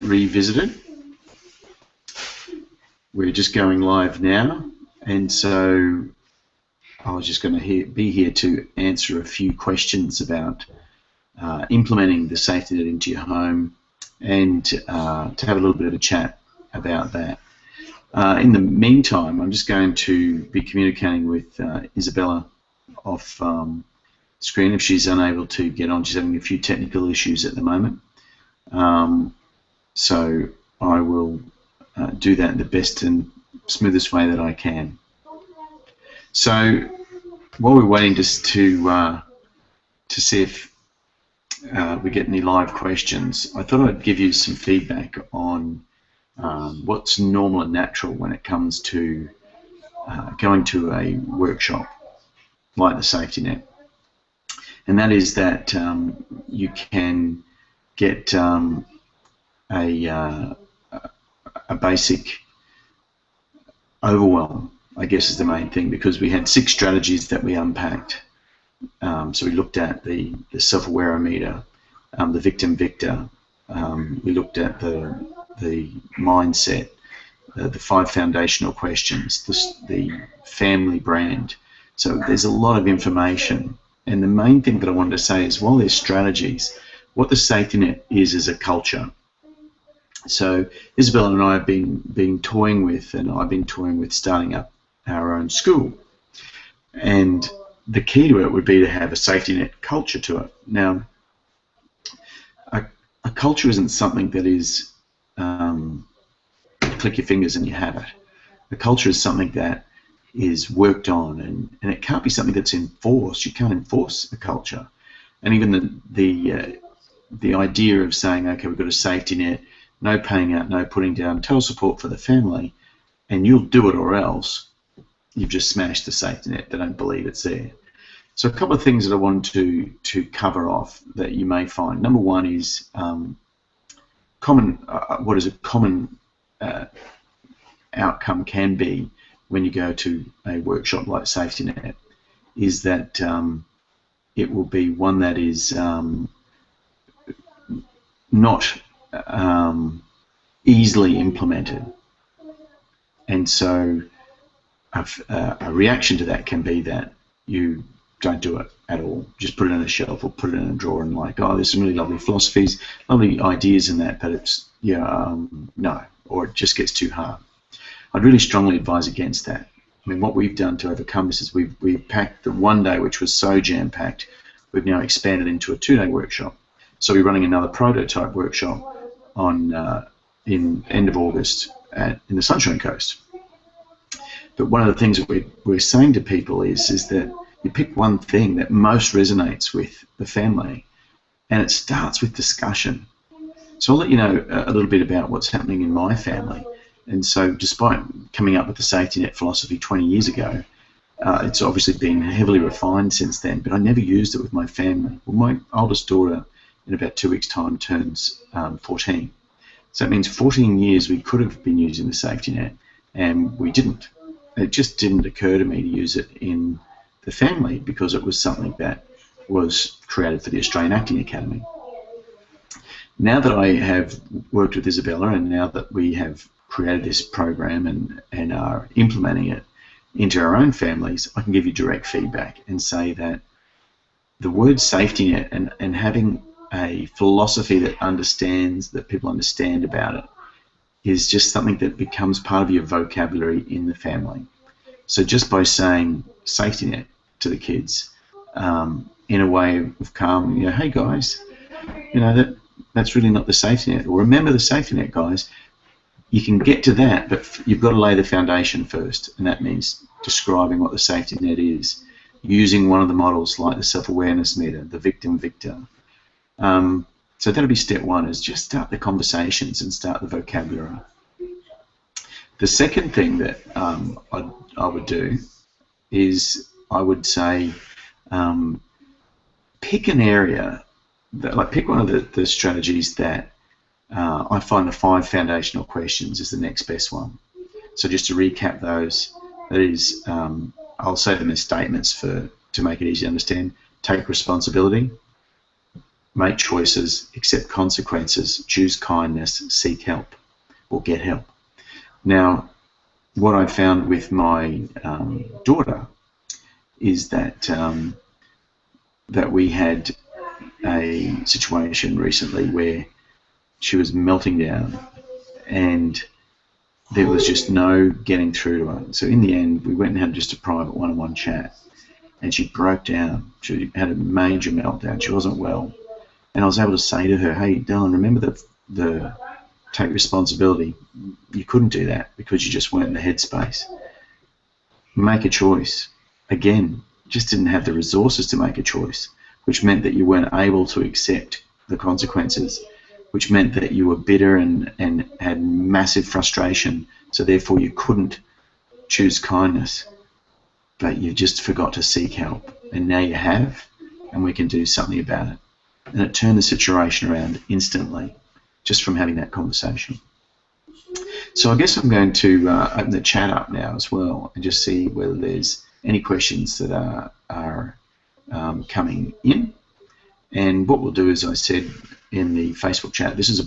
Revisited. We're just going live now, and so I was just going to be here to answer a few questions about implementing the safety net into your home, and to have a little bit of a chat about that. In the meantime, I'm just going to be communicating with Isabella off screen if she's unable to get on. She's having a few technical issues at the moment. So I will do that in the best and smoothest way that I can. So while we're waiting just to see if we get any live questions, I thought I'd give you some feedback on what's normal and natural when it comes to going to a workshop like the safety net. And that is that you can get a basic overwhelm, I guess, is the main thing, because we had 6 strategies that we unpacked. So we looked at the self-awareometer, the victim-victor, we looked at the mindset, the 5 foundational questions, the family brand. So there's a lot of information. And the main thing that I wanted to say is, while there's strategies, what the safety net is a culture. So Isabella and I have been toying with, and I've been toying with starting up our own school. And the key to it would be to have a safety net culture to it. Now, a culture isn't something that is click your fingers and you have it. A culture is something that is worked on, and it can't be something that's enforced. You can't enforce a culture. And even the idea of saying, okay, we've got a safety net, no paying out, no putting down, total support for the family, and you'll do it or else, you've just smashed the safety net. They don't believe it's there. So a couple of things that I want to cover off that you may find. Number one is what is a common outcome can be when you go to a workshop like Safety Net, is that it will be one that is not easily implemented. And so a reaction to that can be that you don't do it at all. Just put it on a shelf or put it in a drawer and like, oh, there's some really lovely philosophies, lovely ideas in that, but it's, no, or it just gets too hard. I'd really strongly advise against that. I mean, what we've done to overcome this is we've packed the one day, which was so jam-packed, we've now expanded into a 2-day workshop. So we're running another prototype workshop on in end of August in the Sunshine Coast. But one of the things that we're saying to people is that you pick one thing that most resonates with the family, and it starts with discussion. So I'll let you know a little bit about what's happening in my family. And so despite coming up with the safety net philosophy 20 years ago, it's obviously been heavily refined since then, but I never used it with my family. Well, my oldest daughter, in about 2 weeks' time, turns 14. So that means 14 years we could have been using the safety net, and we didn't. It just didn't occur to me to use it in the family because it was something that was created for the Australian Acting Academy. Now that I have worked with Isabella, and now that we have created this program and are implementing it into our own families, I can give you direct feedback and say that the word safety net and having a philosophy that people understand about it is just something that becomes part of your vocabulary in the family. So just by saying safety net to the kids in a way of calm, hey guys, that's really not the safety net, or remember the safety net, guys. You can get to that, but you've got to lay the foundation first, and that means describing what the safety net is, using one of the models like the self-awareness meter, the victim-victor. So that'll be step one, is just start the conversations and start the vocabulary. The second thing that I would do is I would say pick an area, pick one of the strategies that I find the 5 foundational questions is the next best one. So just to recap those, that is, I'll say them as statements to make it easy to understand. Take responsibility, make choices, accept consequences, choose kindness, seek help, or get help. Now, what I found with my daughter is that that we had a situation recently where she was melting down, and there was just no getting through to her. So in the end, we went and had just a private one-on-one chat, and she broke down. She had a major meltdown. She wasn't well, and I was able to say to her, "Hey, darling, remember the take responsibility. You couldn't do that because you just weren't in the headspace. Make a choice." Again, just didn't have the resources to make a choice, which meant that you weren't able to accept the consequences, which meant that you were bitter and had massive frustration, so therefore you couldn't choose kindness, but you just forgot to seek help. And now you have, and we can do something about it. And it turned the situation around instantly, just from having that conversation. So I guess I'm going to open the chat up now as well, and just see whether there's any questions that are coming in. And what we'll do, as I said in the Facebook chat, this is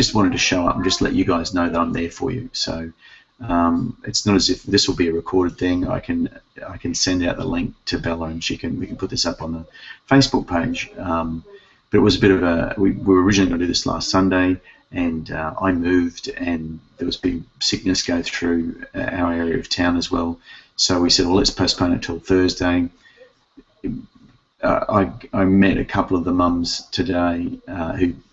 just wanted to show up and just let you guys know that I'm there for you. So it's not as if this will be a recorded thing. I can send out the link to Bella, and we can put this up on the Facebook page. But it was a bit of we were originally going to do this last Sunday, and I moved, and there was big sickness go through our area of town as well. So we said, well, let's postpone it till Thursday. I met a couple of the mums today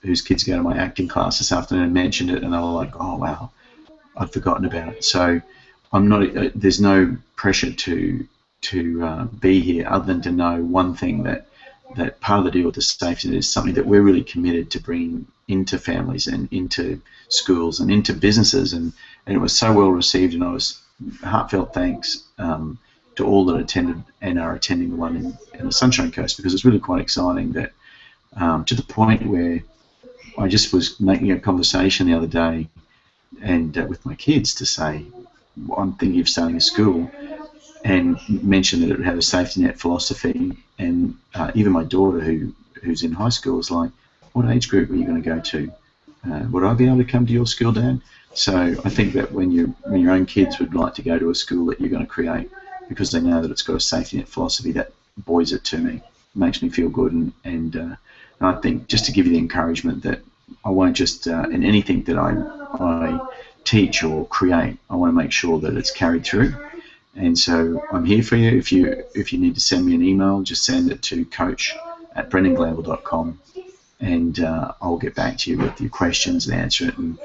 whose kids go to my acting class this afternoon and mentioned it, and they were like, oh, wow, I'd forgotten about it. So there's no pressure to be here, other than to know one thing, that part of the deal with the safety net is something that we're really committed to bringing into families and into schools and into businesses, and it was so well received, and I was heartfelt thanks to all that attended and are attending the one in the Sunshine Coast, because it's really quite exciting that to the point where I just was making a conversation the other day and with my kids to say, well, I'm thinking of starting a school, and mention that it would have a safety net philosophy, and even my daughter who's in high school was like, what age group are you going to go to? Would I be able to come to your school, Dad? So I think that when your own kids would like to go to a school that you're going to create, because they know that it's got a safety net philosophy, that buoys it to me. It makes me feel good, and I think just to give you the encouragement that I won't just, in anything that I teach or create, I want to make sure that it's carried through. And so I'm here for you. If you need to send me an email, just send it to coach@brendanglanville.com, and I'll get back to you with your questions and answer it. And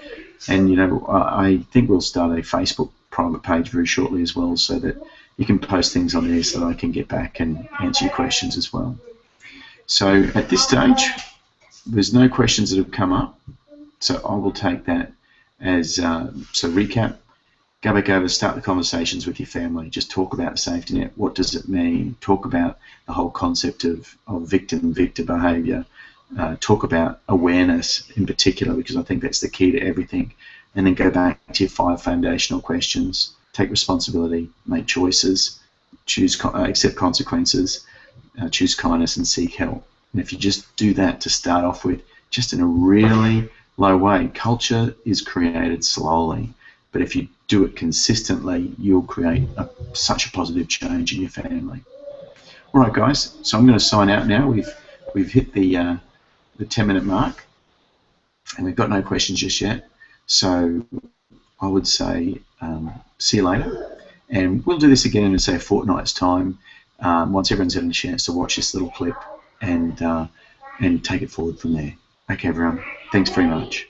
you know, I think we'll start a Facebook private page very shortly as well, so that you can post things on there so that I can get back and answer your questions as well. So at this stage, there's no questions that have come up, so I will take that as so recap. Go back over, start the conversations with your family. Just talk about the safety net. What does it mean? Talk about the whole concept of victim-victor behaviour. Talk about awareness in particular, because I think that's the key to everything. And then go back to your 5 foundational questions. Take responsibility, make choices, accept consequences, choose kindness, and seek help. And if you just do that to start off with, just in a really low way, culture is created slowly. But if you do it consistently, you'll create such a positive change in your family. All right, guys. So I'm going to sign out now. We've hit the 10-minute mark, and we've got no questions just yet. So I would say see you later, and we'll do this again in, say, a fortnight's time, once everyone's had a chance to watch this little clip and take it forward from there. Okay, everyone. Thanks very much.